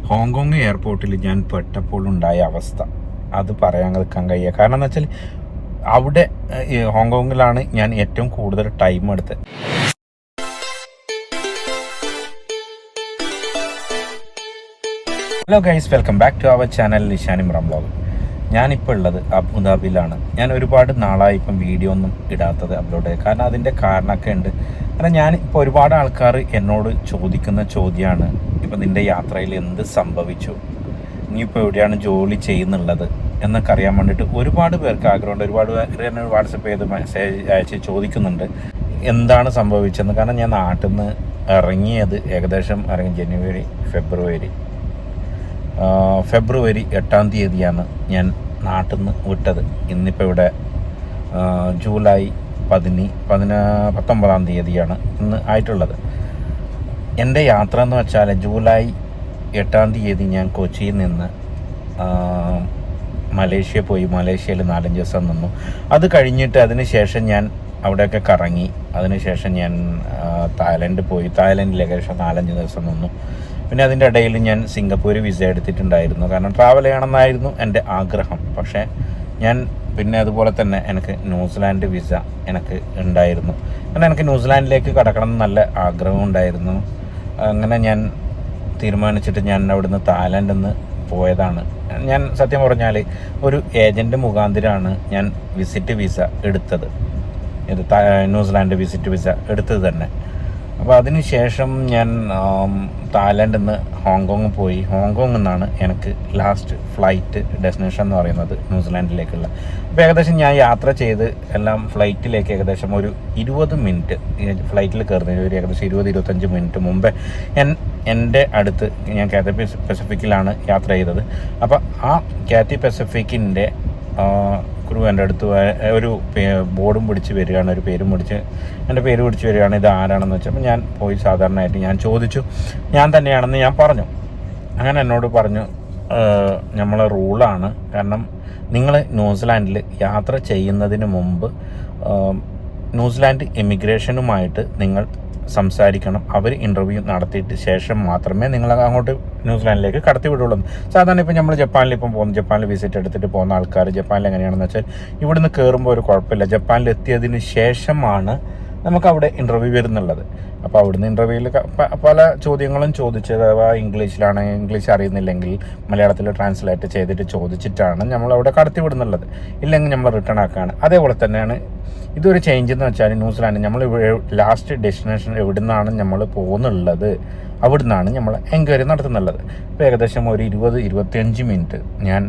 Hong Kong എയർപോർട്ടിൽ ഞാൻ പെട്ടപ്പോൾ ഉണ്ടായ അവസ്ഥ അത് പറയാൻ നിൽക്കാൻ കഴിയുക. കാരണം എന്ന് വെച്ചാൽ അവിടെ ഹോങ്കോങ്ങിലാണ് ഞാൻ ഏറ്റവും കൂടുതൽ ടൈം എടുത്തത്. Hello guys, welcome back to our channel Nishan Imran vlog. ഞാനിപ്പോൾ ഉള്ളത് അബുദാബിയിലാണ്. ഞാൻ ഒരുപാട് നാളായി ഇപ്പം വീഡിയോ ഒന്നും ഇടാത്തത് അപ്ലോഡ് ചെയ്ത്. കാരണം അതിൻ്റെ കാരണമൊക്കെ ഉണ്ട്. കാരണം ഞാൻ ഇപ്പോൾ ഒരുപാട് ആൾക്കാർ എന്നോട് ചോദിക്കുന്ന ചോദ്യമാണ്, ഇപ്പം നിൻ്റെ യാത്രയിൽ എന്ത് സംഭവിച്ചു, നീ ഇപ്പോൾ എവിടെയാണ് ജോലി ചെയ്യുന്നുള്ളത് എന്നൊക്കെ അറിയാൻ വേണ്ടിയിട്ട് ഒരുപാട് പേർക്ക് ആഗ്രഹമുണ്ട്. ഒരുപാട് പേര് എന്നെ വാട്സപ്പ് ചെയ്ത് മെസ്സേജ് അയച്ച് ചോദിക്കുന്നുണ്ട് എന്താണ് സംഭവിച്ചതെന്ന്. കാരണം ഞാൻ നാട്ടിൽ നിന്ന് ഇറങ്ങിയത് ഏകദേശം ഫെബ്രുവരി 8-ാം തീയതിയാണ് ഞാൻ നാട്ടിൽ നിന്ന് വിട്ടത്. ഇന്നിപ്പോൾ ഇവിടെ ജൂലൈ 19-ാം തീയതിയാണ് ഇന്ന് ആയിട്ടുള്ളത്. എൻ്റെ യാത്ര എന്ന് വെച്ചാൽ ജൂലൈ 8-ാം തീയതി ഞാൻ കൊച്ചിയിൽ നിന്ന് മലേഷ്യ പോയി. മലേഷ്യയിൽ 4-5 ദിവസം നിന്നു. അത് കഴിഞ്ഞിട്ട് അതിന് ശേഷം ഞാൻ അവിടെയൊക്കെ കറങ്ങി. അതിനുശേഷം ഞാൻ തായ്ലൻഡിൽ പോയി. തായ്ലൻഡിൽ ഏകദേശം 4-5 ദിവസം നിന്നു. പിന്നെ അതിൻ്റെ ഇടയിൽ ഞാൻ സിംഗപ്പൂർ വിസ എടുത്തിട്ടുണ്ടായിരുന്നു. കാരണം ട്രാവൽ ചെയ്യണമെന്നായിരുന്നു എൻ്റെ ആഗ്രഹം. പക്ഷേ ഞാൻ പിന്നെ അതുപോലെ തന്നെ എനിക്ക് ന്യൂസിലാൻഡ് വിസ എനിക്ക് ഉണ്ടായിരുന്നു. കാരണം എനിക്ക് ന്യൂസിലാൻഡിലേക്ക് കടക്കണം എന്ന് നല്ല ആഗ്രഹം ഉണ്ടായിരുന്നു. അങ്ങനെ ഞാൻ തീരുമാനിച്ചിട്ട് ഞാൻ അവിടുന്ന് തായ്ലൻഡിൽ നിന്ന് പോയതാണ്. ഞാൻ സത്യം പറഞ്ഞാൽ ഒരു ഏജൻറ്റ് മുഖാന്തരമാണ് ഞാൻ വിസിറ്റ് വിസ എടുത്തത്. ഇത് ന്യൂസിലാൻഡ് വിസിറ്റ് വിസ എടുത്തത് തന്നെ. അപ്പോൾ അതിന് ശേഷം ഞാൻ തായ്ലൻഡിൽ നിന്ന് ഹോങ്കോങ് പോയി. ഹോങ്കോങ്ങിൽ നിന്നാണ് എനിക്ക് ലാസ്റ്റ് ഫ്ലൈറ്റ് ഡെസ്റ്റിനേഷൻ എന്ന് പറയുന്നത് ന്യൂസിലാൻഡിലേക്കുള്ള. അപ്പോൾ ഏകദേശം ഞാൻ യാത്ര ചെയ്ത് എല്ലാം ഫ്ലൈറ്റിലേക്ക് ഏകദേശം ഒരു 20 മിനിറ്റ് ഫ്ലൈറ്റിൽ കയറുന്നതിന് ഒരു ഏകദേശം 20-25 മിനിറ്റ് മുമ്പേ എൻ്റെ അടുത്ത് ഞാൻ കാത്തി പസഫിക്കിലാണ് യാത്ര ചെയ്തത്. അപ്പോൾ ആ കാത്തി പസഫിക്കിൻ്റെ ക്രൂ എൻ്റെ അടുത്ത് ഒരു ബോർഡും പിടിച്ച് വരികയാണ്, ഒരു പേരും പിടിച്ച് എൻ്റെ പേര് പിടിച്ച് വരികയാണ്. ഇത് ആരാണെന്ന് വെച്ചപ്പോൾ ഞാൻ പോയി സാധാരണയായിട്ട് ഞാൻ ചോദിച്ചു, ഞാൻ തന്നെയാണെന്ന് ഞാൻ പറഞ്ഞു. അങ്ങനെ എന്നോട് പറഞ്ഞു, നമ്മളെ റൂളാണ്, കാരണം നിങ്ങൾ ന്യൂസിലാൻഡിൽ യാത്ര ചെയ്യുന്നതിന് മുമ്പ് ന്യൂസിലാൻഡ് ഇമിഗ്രേഷനുമായിട്ട് നിങ്ങൾ സംസാരിക്കണം. അവർ ഇൻ്റർവ്യൂ നടത്തിയിട്ട് ശേഷം മാത്രമേ നിങ്ങൾ അങ്ങോട്ട് ന്യൂസിലാൻഡിലേക്ക് കടത്തി വിടുള്ളൂ. സാധാരണ ഇപ്പോൾ നമ്മൾ ജപ്പാനിൽ ജപ്പാനിൽ വിസിറ്റ് എടുത്തിട്ട് പോകുന്ന ആൾക്കാർ ജപ്പാനിൽ എങ്ങനെയാണെന്ന് വെച്ചാൽ ഇവിടുന്ന് കയറുമ്പോൾ ഒരു കുഴപ്പമില്ല. ജപ്പാനിൽ എത്തിയതിന് ശേഷമാണ് നമുക്ക് അവിടെ ഇൻ്റർവ്യൂ വരുന്നുള്ളത്. അപ്പോൾ അവിടുന്ന് ഇൻ്റർവ്യൂവിൽ പല ചോദ്യങ്ങളും ചോദിച്ചത്, അഥവാ ഇംഗ്ലീഷിലാണെങ്കിൽ ഇംഗ്ലീഷ് അറിയുന്നില്ലെങ്കിൽ മലയാളത്തിൽ ട്രാൻസ്ലേറ്റ് ചെയ്തിട്ട് ചോദിച്ചിട്ടാണ് നമ്മളവിടെ കടത്തി വിടുന്നുള്ളത്. ഇല്ലെങ്കിൽ നമ്മൾ റിട്ടേൺ ആക്കുകയാണ്. അതേപോലെ തന്നെയാണ് ഇതൊരു ചേഞ്ച് എന്ന് വെച്ചാൽ ന്യൂസിലാൻഡ് നമ്മൾ ലാസ്റ്റ് ഡെസ്റ്റിനേഷൻ എവിടെ നിന്നാണ് നമ്മൾ പോകുന്നുള്ളത് അവിടെ നിന്നാണ് നമ്മൾ എൻക്വയറി നടത്തുന്നുള്ളത്. ഇപ്പോൾ ഏകദേശം ഒരു 20-25 മിനിറ്റ് ഞാൻ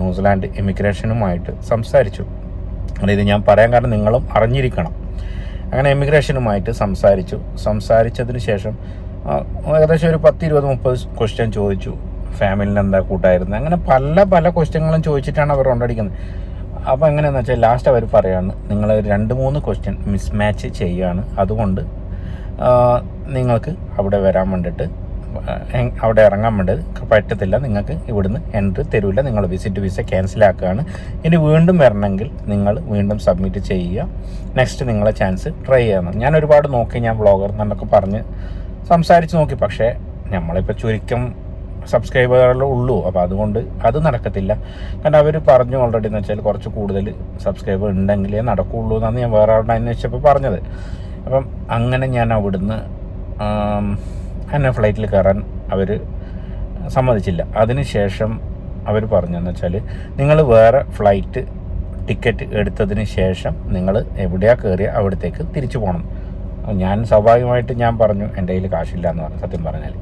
ന്യൂസിലാൻഡ് ഇമിഗ്രേഷനുമായിട്ട് സംസാരിച്ചു. അതായത് ഞാൻ പറയാൻ കാരണം നിങ്ങളും അറിഞ്ഞിരിക്കണം. അങ്ങനെ ഇമിഗ്രേഷനുമായിട്ട് സംസാരിച്ചതിന് ശേഷം ഏകദേശം ഒരു 10-20-30 ക്വസ്റ്റ്യൻ ചോദിച്ചു. ഫാമിലിന് എന്താ കൂട്ടായിരുന്നു, അങ്ങനെ പല ക്വസ്റ്റ്യങ്ങളും ചോദിച്ചിട്ടാണ് അവർ കൊണ്ടടിക്കുന്നത്. അപ്പോൾ എങ്ങനെയാണെന്ന് വെച്ചാൽ ലാസ്റ്റ് അവർ പറയുകയാണ്, നിങ്ങൾ 2-3 ക്വസ്റ്റ്യൻ മിസ്മാച്ച് ചെയ്യുകയാണ്, അതുകൊണ്ട് നിങ്ങൾക്ക് അവിടെ വരാൻ വേണ്ടിയിട്ട് അവിടെ ഇറങ്ങാൻ വേണ്ടത് പറ്റത്തില്ല, നിങ്ങൾക്ക് ഇവിടുന്ന് എൻട്രി തരില്ല, നിങ്ങൾ വിസിറ്റ് വിസ ക്യാൻസലാക്കുകയാണ്. ഇനി വീണ്ടും വരണമെങ്കിൽ നിങ്ങൾ വീണ്ടും സബ്മിറ്റ് ചെയ്യുക, നെക്സ്റ്റ് നിങ്ങളെ ചാൻസ് ട്രൈ ചെയ്യണം. ഞാൻ ഒരുപാട് നോക്കി, ഞാൻ വ്ളോഗർ എന്നൊക്കെ പറഞ്ഞ് സംസാരിച്ച് നോക്കി. പക്ഷേ നമ്മളിപ്പോൾ ചുരുക്കം സബ്സ്ക്രൈബറുകളേ ഉള്ളൂ. അപ്പോൾ അതുകൊണ്ട് അത് നടക്കത്തില്ല. കാരണം അവർ പറഞ്ഞു ഓൾറെഡി എന്ന് വെച്ചാൽ കുറച്ച് കൂടുതൽ സബ്സ്ക്രൈബർ ഉണ്ടെങ്കിലേ നടക്കുകയുള്ളൂ എന്നാണ് ഞാൻ വേറെ ആളുടെ അന്വേഷിച്ചപ്പോൾ പറഞ്ഞത്. അപ്പം അങ്ങനെ ഞാൻ അവിടുന്ന് എന്നെ ഫ്ലൈറ്റിൽ കയറാൻ അവർ സമ്മതിച്ചില്ല. അതിനുശേഷം അവർ പറഞ്ഞതെന്ന് വെച്ചാൽ നിങ്ങൾ വേറെ ഫ്ലൈറ്റ് ടിക്കറ്റ് എടുത്തതിന് ശേഷം നിങ്ങൾ എവിടെയാണ് കയറിയ അവിടത്തേക്ക് തിരിച്ചു പോകണം. ഞാൻ സ്വാഭാവികമായിട്ട് ഞാൻ പറഞ്ഞു എൻ്റെ കയ്യിൽ കാശില്ല എന്ന് പറഞ്ഞു, സത്യം പറഞ്ഞാൽ.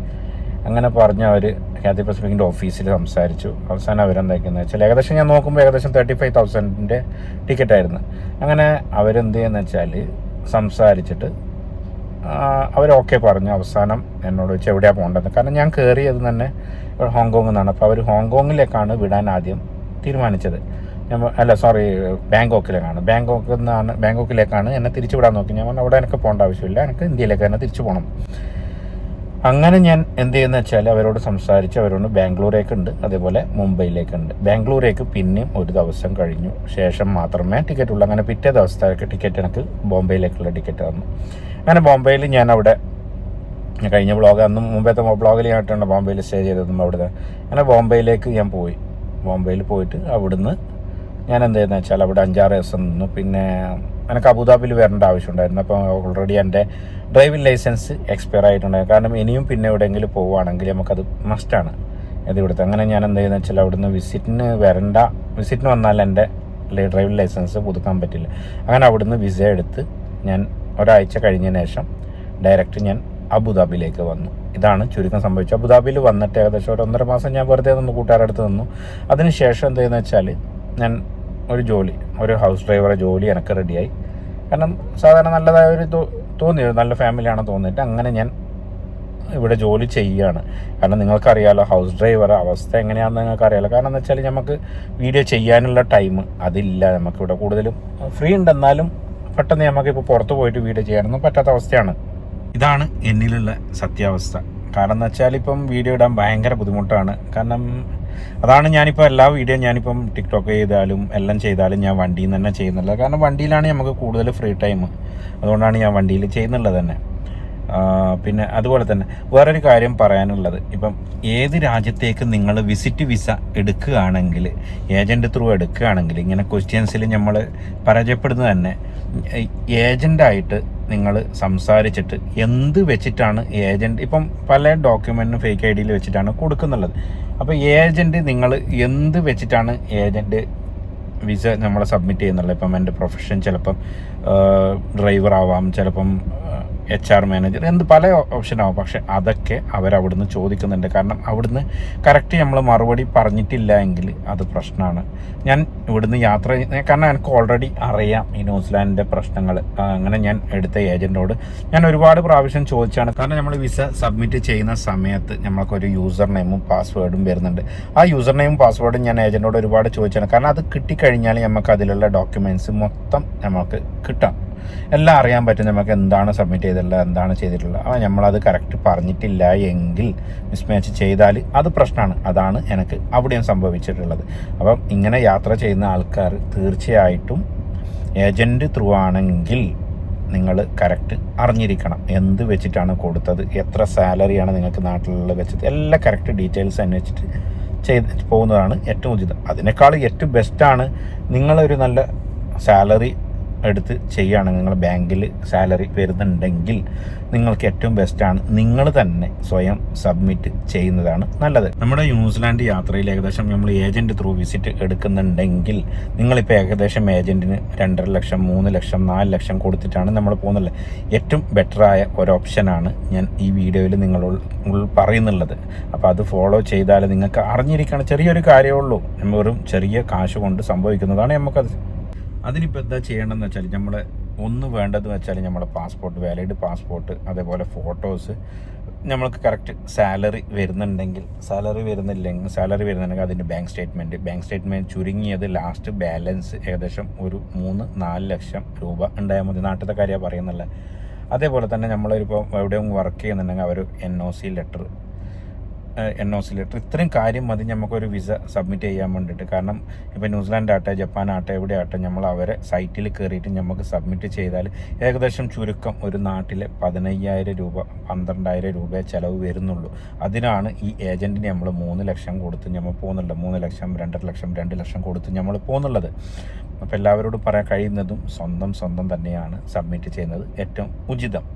അങ്ങനെ പറഞ്ഞ് അവർ കാത്തി പസഫിക്കിൻ്റെ ഓഫീസിൽ സംസാരിച്ചു. അവസാനം അവരെന്താക്കുന്നത് വെച്ചാൽ ഏകദേശം ഞാൻ നോക്കുമ്പോൾ ഏകദേശം 35,000 ടിക്കറ്റായിരുന്നു. അങ്ങനെ അവരെന്ത് ചെയ്യുന്നത് വെച്ചാൽ സംസാരിച്ചിട്ട് അവർ ഓക്കെ പറഞ്ഞു. അവസാനം എന്നോട് വെച്ച് എവിടെയാണ് പോകേണ്ടത്. കാരണം ഞാൻ കയറിയത് തന്നെ ഹോങ്കോങ്ങിൽ നിന്നാണ്. അപ്പോൾ അവർ ഹോങ്കോങ്ങിലേക്കാണ് വിടാൻ ആദ്യം തീരുമാനിച്ചത്. ബാങ്കോക്കിലേക്കാണ് എന്നെ തിരിച്ചു വിടാൻ നോക്കി. ഞാൻ പറഞ്ഞു അവിടെ എനിക്ക് പോകേണ്ട ആവശ്യമില്ല, എനിക്ക് ഇന്ത്യയിലേക്ക് തന്നെ തിരിച്ചു പോകണം. അങ്ങനെ ഞാൻ എന്ത് ചെയ്യുന്നത് വെച്ചാൽ അവരോട് സംസാരിച്ച് അവരോട് ബാംഗ്ലൂരേക്കുണ്ട്, അതേപോലെ മുംബൈയിലേക്കുണ്ട്. ബാംഗ്ലൂരേക്ക് പിന്നെയും ഒരു ദിവസം കഴിഞ്ഞു ശേഷം മാത്രമേ ടിക്കറ്റ് ഉള്ളൂ. അങ്ങനെ പിറ്റേ ദിവസത്തേക്ക് ടിക്കറ്റ് എനിക്ക് ബോംബെയിലേക്കുള്ള ടിക്കറ്റ് തന്നു. അങ്ങനെ ബോംബെയിൽ ഞാൻ അവിടെ കഴിഞ്ഞ വ്ളോഗ് അന്ന് മുമ്പത്തെ വ്ളോഗിൽ ആയിട്ടാണ് ബോംബെയിൽ സ്റ്റേ ചെയ്തതും അവിടുന്ന്. അങ്ങനെ ബോംബെയിലേക്ക് ഞാൻ പോയി. ബോംബെയിൽ പോയിട്ട് അവിടുന്ന് ഞാൻ എന്ത് ചെയ്യുന്നത് വെച്ചാൽ അവിടെ 5-6 ദിവസം നിന്നു. പിന്നെ എനിക്ക് അബുദാബിയിൽ വരേണ്ട ആവശ്യമുണ്ടായിരുന്നു. അപ്പോൾ ഓൾറെഡി എൻ്റെ ഡ്രൈവിംഗ് ലൈസൻസ് എക്സ്പയർ ആയിട്ടുണ്ടായിരുന്നു. കാരണം ഇനിയും പിന്നെ എവിടെയെങ്കിലും പോവുകയാണെങ്കിൽ നമുക്കത് മസ്റ്റാണ് ഇത് ഇവിടുത്തെ. അങ്ങനെ ഞാൻ എന്ത് ചെയ്യുന്നത് വെച്ചാൽ അവിടുന്ന് വിസിറ്റിന് വന്നാൽ എൻ്റെ ഡ്രൈവിംഗ് ലൈസൻസ് പുതുക്കാൻ പറ്റില്ല. അങ്ങനെ അവിടുന്ന് വിസ എടുത്ത് ഞാൻ ഒരാഴ്ച കഴിഞ്ഞതിന് ശേഷം ഡയറക്റ്റ് ഞാൻ അബുദാബിയിലേക്ക് വന്നു. ഇതാണ് ചുരുക്കം സംഭവിച്ചത്. അബുദാബിയിൽ വന്നിട്ട് ഏകദേശം 1.5 മാസം ഞാൻ വെറുതെ നിന്ന് കൂട്ടുകാരുടെ അടുത്ത് നിന്നു. അതിനുശേഷം എന്ത് ചെയ്യുന്നത് വെച്ചാൽ ഞാൻ ഒരു ഹൗസ് ഡ്രൈവറെ ജോലി എനിക്ക് റെഡിയായി. കാരണം സാധാരണ നല്ലതായ ഒരു തോന്നിയത് നല്ല ഫാമിലിയാണെന്ന് തോന്നിയിട്ട് അങ്ങനെ ഞാൻ ഇവിടെ ജോലി ചെയ്യുകയാണ്. കാരണം നിങ്ങൾക്കറിയാമല്ലോ ഹൗസ് ഡ്രൈവർ അവസ്ഥ എങ്ങനെയാണെന്ന് നിങ്ങൾക്കറിയാമല്ലോ. കാരണം എന്ന് വെച്ചാൽ നമുക്ക് വീഡിയോ ചെയ്യാനുള്ള ടൈം അതില്ല. നമുക്കിവിടെ കൂടുതലും ഫ്രീ ഉണ്ടെന്നാലും പെട്ടെന്ന് നമുക്കിപ്പോൾ പുറത്ത് പോയിട്ട് വീഡിയോ ചെയ്യാനൊന്നും പറ്റാത്ത അവസ്ഥയാണ്. ഇതാണ് എന്നിലുള്ള സത്യാവസ്ഥ. കാരണം എന്ന് വെച്ചാൽ ഇപ്പം വീഡിയോ ഇടാൻ ഭയങ്കര ബുദ്ധിമുട്ടാണ്. കാരണം അതാണ് ഞാനിപ്പോൾ എല്ലാ വീഡിയോ ഞാനിപ്പം ടിക്ടോക്ക് ചെയ്താലും എല്ലാം ചെയ്താലും ഞാൻ വണ്ടിയിൽ നിന്ന് തന്നെ ചെയ്യുന്നുള്ളത്. കാരണം വണ്ടിയിലാണ് നമുക്ക് കൂടുതൽ ഫ്രീ ടൈം. അതുകൊണ്ടാണ് ഞാൻ വണ്ടിയിൽ ചെയ്യുന്നുള്ളത് തന്നെ. പിന്നെ അതുപോലെ തന്നെ വേറൊരു കാര്യം പറയാനുള്ളത്, ഇപ്പം ഏത് രാജ്യത്തേക്ക് നിങ്ങൾ വിസിറ്റ് വിസ എടുക്കുകയാണെങ്കിൽ, ഏജൻറ്റ് ത്രൂ എടുക്കുകയാണെങ്കിൽ ഇങ്ങനെ ക്വസ്റ്റ്യൻസിൽ നമ്മൾ പരാജയപ്പെടുന്നത് തന്നെ ഏജൻ്റായിട്ട് നിങ്ങൾ സംസാരിച്ചിട്ട് എന്ത് വെച്ചിട്ടാണ് ഏജൻറ്റ് ഇപ്പം പല ഡോക്യുമെൻറ്റും ഫേക്ക് ഐ ഡിയിൽ വെച്ചിട്ടാണ് കൊടുക്കുന്നുള്ളത്. അപ്പോൾ ഏജൻറ്റ് നിങ്ങൾ എന്ത് വെച്ചിട്ടാണ് ഏജൻറ്റ് വിസ നമ്മൾ സബ്മിറ്റ് ചെയ്യുന്നുള്ളത്. ഇപ്പം എൻ്റെ പ്രൊഫഷൻ ചിലപ്പം ഡ്രൈവർ ആവാം, ചിലപ്പം HR മാനേജർ, പല ഓപ്ഷനാവും. പക്ഷെ അതൊക്കെ അവരവിടുന്ന് ചോദിക്കുന്നുണ്ട്. കാരണം അവിടുന്ന് കറക്റ്റ് നമ്മൾ മറുപടി പറഞ്ഞിട്ടില്ല എങ്കിൽ അത് പ്രശ്നമാണ്. ഞാൻ ഇവിടുന്ന് കാരണം എനിക്ക് ഓൾറെഡി അറിയാം ഈ ന്യൂസിലാൻഡിൻ്റെ പ്രശ്നങ്ങൾ. അങ്ങനെ ഞാൻ എടുത്ത ഏജൻറ്റോട് ഞാൻ ഒരുപാട് പ്രാവശ്യം ചോദിച്ചാണ്. കാരണം നമ്മൾ വിസ സബ്മിറ്റ് ചെയ്യുന്ന സമയത്ത് നമ്മൾക്കൊരു യൂസർ നെയിമും പാസ്വേഡും വരുന്നുണ്ട്. ആ യൂസർ നെയിമും പാസ്വേഡും ഞാൻ ഏജൻറ്റോട് ഒരുപാട് ചോദിച്ചാണ്. കാരണം അത് കിട്ടിക്കഴിഞ്ഞാൽ നമുക്ക് അതിലുള്ള ഡോക്യുമെൻറ്റ്സ് മൊത്തം നമുക്ക് കിട്ടാം, എല്ലാം അറിയാൻ പറ്റും. നമുക്ക് എന്താണ് സബ്മിറ്റ് ചെയ്തിട്ടുള്ളത്, എന്താണ് ചെയ്തിട്ടുള്ളത്. അപ്പോൾ നമ്മളത് കറക്റ്റ് പറഞ്ഞിട്ടില്ല എങ്കിൽ മിസ്മാച്ച് ചെയ്താൽ അത് പ്രശ്നമാണ്. അതാണ് എനിക്ക് അവിടെയും സംഭവിച്ചിട്ടുള്ളത്. അപ്പം ഇങ്ങനെ യാത്ര ചെയ്യുന്ന ആൾക്കാർ തീർച്ചയായിട്ടും ഏജൻറ്റ് ത്രൂ ആണെങ്കിൽ നിങ്ങൾ കറക്റ്റ് അറിഞ്ഞിരിക്കണം. എന്ത് വെച്ചിട്ടാണ് കൊടുത്തത്, എത്ര സാലറിയാണ് നിങ്ങൾക്ക് നാട്ടിലുള്ള വെച്ചത്, എല്ലാ കറക്റ്റ് ഡീറ്റെയിൽസ് അന്വേഷിച്ചിട്ട് ചെയ്ത് പോകുന്നതാണ് ഏറ്റവും ഉചിതം. അതിനേക്കാൾ ഏറ്റവും ബെസ്റ്റാണ് നിങ്ങളൊരു നല്ല സാലറി എടുത്ത് ചെയ്യുകയാണെങ്കിൽ, നിങ്ങൾ ബാങ്കിൽ സാലറി വരുന്നുണ്ടെങ്കിൽ നിങ്ങൾക്ക് ഏറ്റവും ബെസ്റ്റാണ് നിങ്ങൾ തന്നെ സ്വയം സബ്മിറ്റ് ചെയ്യുന്നതാണ് നല്ലത്. നമ്മുടെ ന്യൂസിലാൻഡ് യാത്രയിൽ ഏകദേശം നമ്മൾ ഏജൻറ്റ് ത്രൂ വിസിറ്റ് എടുക്കുന്നുണ്ടെങ്കിൽ നിങ്ങളിപ്പോൾ ഏകദേശം ഏജൻറ്റിന് 2.5 ലക്ഷം, 3 ലക്ഷം, 4 ലക്ഷം കൊടുത്തിട്ടാണ് നമ്മൾ പോകുന്നത്. ഏറ്റവും ബെറ്ററായ ഒരു ഓപ്ഷനാണ് ഞാൻ ഈ വീഡിയോയിൽ നിങ്ങളോട് പറയുന്നുള്ളത്. അപ്പോൾ അത് ഫോളോ ചെയ്താൽ നിങ്ങൾക്ക് അറിഞ്ഞിരിക്കണം. ചെറിയൊരു കാര്യമേ ഉള്ളൂ, വെറും ചെറിയ കാശ് കൊണ്ട് സംഭവിക്കുന്നതാണ് നമുക്കത്. അതിനിപ്പോൾ എന്താ ചെയ്യേണ്ടതെന്ന് വെച്ചാൽ നമ്മൾ വേണ്ടത് വെച്ചാൽ നമ്മളെ പാസ്പോർട്ട്, വാലിഡ് പാസ്പോർട്ട്, അതേപോലെ ഫോട്ടോസ്, നമ്മൾക്ക് കറക്റ്റ് സാലറി വരുന്നുണ്ടെങ്കിൽ, സാലറി വരുന്നുണ്ടെങ്കിൽ അതിൻ്റെ ബാങ്ക് സ്റ്റേറ്റ്മെൻറ്റ് ചുരുങ്ങിയത് ലാസ്റ്റ് ബാലൻസ് ഏകദേശം ഒരു 3-4 ലക്ഷം രൂപ ഉണ്ടായാൽ മതി. നാട്ടിലത്തെ കാര്യമാണ് പറയുന്നില്ല. അതേപോലെ തന്നെ നമ്മളിപ്പോൾ എവിടെയും വർക്ക് ചെയ്യുന്നുണ്ടെങ്കിൽ അവർ NOC ലെറ്റർ, ഇത്രയും കാര്യം മതി നമുക്കൊരു വിസ സബ്മിറ്റ് ചെയ്യാൻ വേണ്ടിയിട്ട്. കാരണം ഇപ്പോൾ ന്യൂസിലാൻഡ് ആട്ടെ, ജപ്പാൻ ആട്ടെ, എവിടെ ആട്ടെ, നമ്മൾ അവരെ സൈറ്റിൽ കയറിയിട്ട് നമുക്ക് സബ്മിറ്റ് ചെയ്താൽ ഏകദേശം ചുരുക്കം ഒരു നാട്ടിലെ 15,000 രൂപ, 12,000 രൂപയെ ചിലവ് വരുന്നുള്ളൂ. അതിനാണ് ഈ ഏജൻറ്റിന് നമ്മൾ 3 ലക്ഷം കൊടുത്ത് നമ്മൾ പോകുന്നുള്ളത്. 3 ലക്ഷം, 2.5 ലക്ഷം, 2 ലക്ഷം കൊടുത്ത് നമ്മൾ പോകുന്നുള്ളത്. അപ്പോൾ എല്ലാവരോടും പറയാൻ കഴിയുന്നതും സ്വന്തം തന്നെയാണ് സബ്മിറ്റ് ചെയ്യുന്നത് ഏറ്റവും ഉചിതം.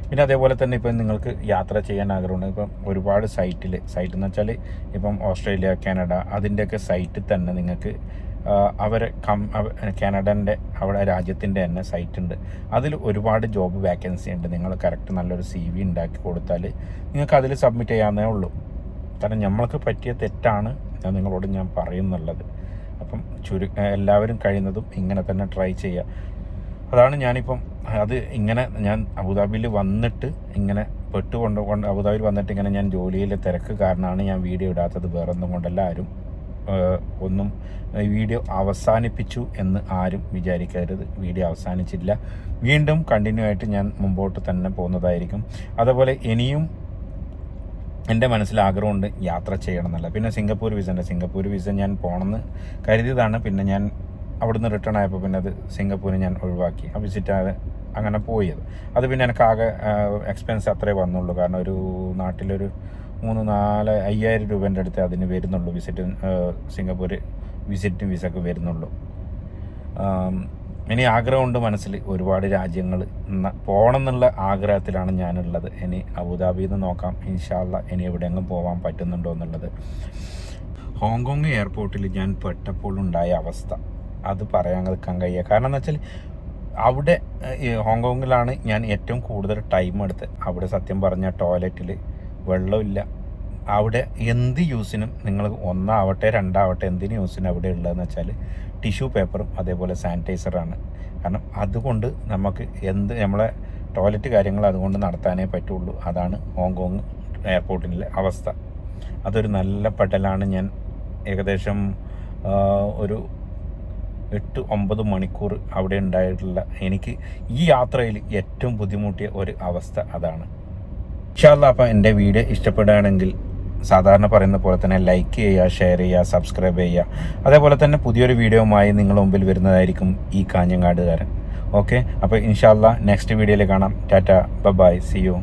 പിന്നെ അതേപോലെ തന്നെ ഇപ്പം നിങ്ങൾക്ക് യാത്ര ചെയ്യാൻ ആഗ്രഹമുണ്ട്. ഇപ്പം ഒരുപാട് സൈറ്റ് എന്ന് വെച്ചാൽ ഇപ്പം ഓസ്ട്രേലിയ, കാനഡ, അതിൻ്റെയൊക്കെ സൈറ്റിൽ തന്നെ നിങ്ങൾക്ക് കാനഡൻ്റെ അവിടെ രാജ്യത്തിൻ്റെ തന്നെ സൈറ്റ് ഉണ്ട്. അതിൽ ഒരുപാട് ജോബ് വേക്കൻസി ഉണ്ട്. നിങ്ങൾ കറക്റ്റ് നല്ലൊരു CV ഉണ്ടാക്കി കൊടുത്താൽ നിങ്ങൾക്ക് അതിൽ സബ്മിറ്റ് ചെയ്യാവുന്നേ ഉള്ളൂ. കാരണം നമ്മൾക്ക് പറ്റിയ തെറ്റാണ് നിങ്ങളോട് ഞാൻ പറയുന്നുള്ളത്. അപ്പം എല്ലാവരും കഴിയുന്നതും ഇങ്ങനെ തന്നെ ട്രൈ ചെയ്യുക. അതാണ് ഞാനിപ്പം ഞാൻ അബുദാബിയിൽ വന്നിട്ട് ഇങ്ങനെ അബുദാബിയിൽ വന്നിട്ട് ഇങ്ങനെ ഞാൻ ജോലിയിലെ തിരക്ക് കാരണമാണ് ഞാൻ വീഡിയോ ഇടാത്തത്. വേറൊന്നും കൊണ്ടല്ല. ആരും ഒന്നും വീഡിയോ അവസാനിപ്പിച്ചു എന്ന് ആരും വിചാരിക്കരുത്. വീഡിയോ അവസാനിച്ചില്ല. വീണ്ടും കണ്ടിന്യൂ ആയിട്ട് ഞാൻ മുമ്പോട്ട് തന്നെ പോകുന്നതായിരിക്കും. അതുപോലെ ഇനിയും എൻ്റെ മനസ്സിൽ ആഗ്രഹമുണ്ട് യാത്ര ചെയ്യണം എന്നല്ല. പിന്നെ സിംഗപ്പൂർ വിസ ഞാൻ പോകണമെന്ന് കരുതിയതാണ്. പിന്നെ ഞാൻ അവിടുന്ന് റിട്ടേൺ ആയപ്പോൾ പിന്നെ അത് സിംഗപ്പൂരിൽ ഞാൻ ഒഴിവാക്കി. ആ വിസിറ്റ് അങ്ങനെ പോയത്. അത് പിന്നെ എനിക്ക് ആകെ എക്സ്പെൻസ് അത്രേ വന്നുള്ളൂ. കാരണം ഒരു നാട്ടിലൊരു 3-4-5,000 രൂപേൻ്റെ അടുത്ത് അതിന് വരുന്നുള്ളൂ. സിംഗപ്പൂർ വിസിറ്റ് വിസക്ക് വരുന്നുള്ളൂ. ഇനി ആഗ്രഹമുണ്ട് മനസ്സിൽ, ഒരുപാട് രാജ്യങ്ങൾ പോകണം എന്നുള്ള ആഗ്രഹത്തിലാണ് ഞാനുള്ളത്. ഇനി അബുദാബിയിൽ നിന്ന് നോക്കാം ഇൻഷാ അല്ലാഹ് ഇനി എവിടെയെങ്കിലും പോകാൻ പറ്റുന്നുണ്ടോ എന്നുള്ളത്. ഹോങ്കോങ് എയർപോർട്ടിൽ ഞാൻ പെട്ടപ്പോൾ ഉണ്ടായ അവസ്ഥ അത് പറയാൻ നിൽക്കാൻ കഴിയുക. കാരണം എന്ന് വെച്ചാൽ അവിടെ ഹോങ്കോങ്ങിലാണ് ഞാൻ ഏറ്റവും കൂടുതൽ ടൈം എടുത്ത്. അവിടെ സത്യം പറഞ്ഞാൽ ടോയ്ലറ്റിൽ വെള്ളമില്ല. അവിടെ എന്ത് യൂസിനും നിങ്ങൾ 1 ആവട്ടെ 2 ആവട്ടെ എന്തിന് യൂസിനും അവിടെ ഉള്ളതെന്ന് വെച്ചാൽ ടിഷ്യൂ പേപ്പറും അതേപോലെ സാനിറ്റൈസറാണ്. കാരണം അതുകൊണ്ട് നമുക്ക് നമ്മളെ ടോയ്ലറ്റ് കാര്യങ്ങൾ അതുകൊണ്ട് നടത്താനേ പറ്റുള്ളൂ. അതാണ് ഹോങ്കോങ് എയർപോർട്ടിലെ അവസ്ഥ. അതൊരു നല്ല പെടലാണ്. ഞാൻ ഏകദേശം ഒരു 8-9 മണിക്കൂർ അവിടെ ഉണ്ടായിട്ടുള്ള എനിക്ക് ഈ യാത്രയിൽ ഏറ്റവും ബുദ്ധിമുട്ടിയ ഒരു അവസ്ഥ അതാണ്. ഇൻഷാ അല്ലാഹ് അപ്പോൾ എൻ്റെ വീഡിയോ ഇഷ്ടപ്പെടുകയാണെങ്കിൽ സാധാരണ പറയുന്ന പോലെ തന്നെ ലൈക്ക് ചെയ്യുക, ഷെയർ ചെയ്യുക, സബ്സ്ക്രൈബ് ചെയ്യുക. അതേപോലെ തന്നെ പുതിയൊരു വീഡിയോയുമായി നിങ്ങളുടെ മുമ്പിൽ വരുന്നതായിരിക്കും ഈ കാഞ്ഞങ്ങാടുകാരൻ. ഓക്കെ, അപ്പോൾ ഇൻഷാ അല്ലാഹ് നെക്സ്റ്റ് വീഡിയോയിൽ കാണാം. ടാറ്റ, ബൈ, സീ യു.